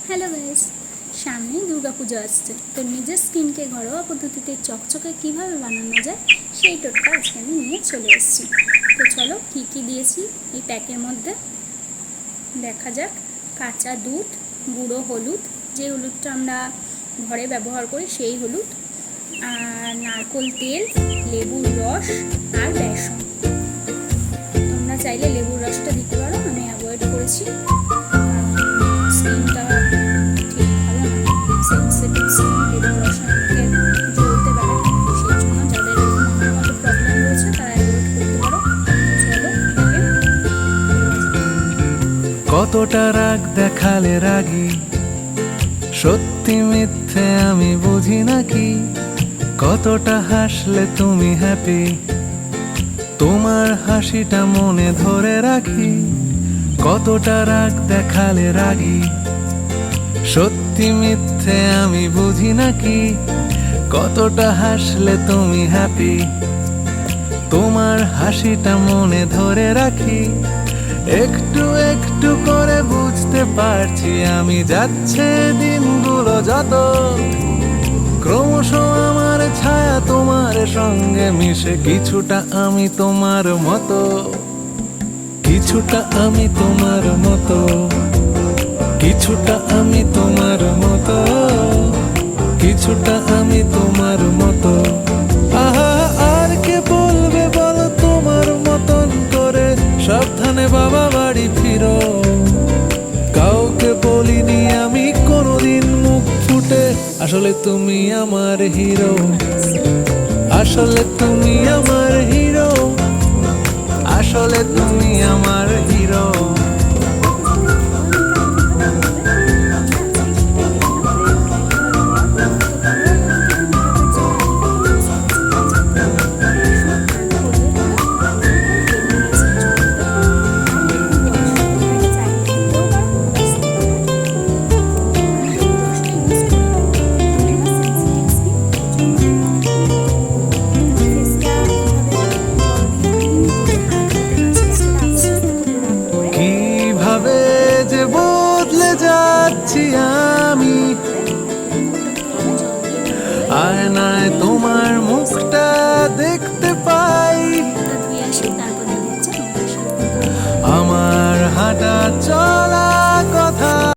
Hello guys, সামনেই দুর্গাপুজো আসছে। তো নিজের স্কিনকে ঘরোয়া পদ্ধতিতে চকচকে কিভাবে বানানো যায় সেই টোটকা আজকে আমি নিয়ে চলে এসেছি। তো চলো কি কি দিয়েছি এই প্যাকের মধ্যে দেখা যাক। কাঁচা দুধ, গুঁড়ো হলুদ, যে হলুদটা আমরা ঘরে ব্যবহার করি সেই হলুদ, আর নারকেল তেল, লেবুর রস আর বেসন। তোমরা চাইলে লেবুর রসটা দিতে পারো, আমি অ্যাভয়েড করেছি কারণ স্কিনটা ঠিক ভালো না, সেন্সিটিভ স্কিন, লেবুর রসে অনেকের জ্বলতে পারে, সেই জন্য যাদের এরকম আমার মতো প্রবলেম রয়েছে তারা অ্যাভয়েড করতে পারো। চলো কতটা রাগ দেখালে রাগি, সত্যি মিথ্যে আমি বুঝি নাকি। কতটা হাসলে তুমি হ্যাপি, তোমার হাসিটা মনে ধরে রাখি। কতটা রাগ দেখালে রাগি, সত্যি মিথ্যে আমি বুঝি নাকি। কতটা হাসলে তুমি হ্যাপি, তোমার হাসিটা মনে ধরে রাখি। একটু একটু করে বুঝতে পারছি আমি, যাচ্ছে দিনগুলো যত, ক্রমশ আমার ছায়া তোমার সঙ্গে মিশে। কিছুটা আমি তোমার মতো, কিছুটা আমি তোমার মতো, কিছুটা আমি তোমার মতো, কিছুটা আমি তোমার মতো। আহা, আর কে বলবে বলো তোমার মতন করে, সাবধানে বাবা বাড়ি ফিরো। কাউকে বলিনি আমি কোনোদিন মুখ ফুটে, আসলে তুমি আমার হিরো, আসলে তুমি আমার হিরো, আসলে তুমি আমার হিরো। কিভাবে যে বদলে যাচ্ছি আমি, আয়নায় তোমার মুখটা দেখতে পাই। আমার হাঁটা চলা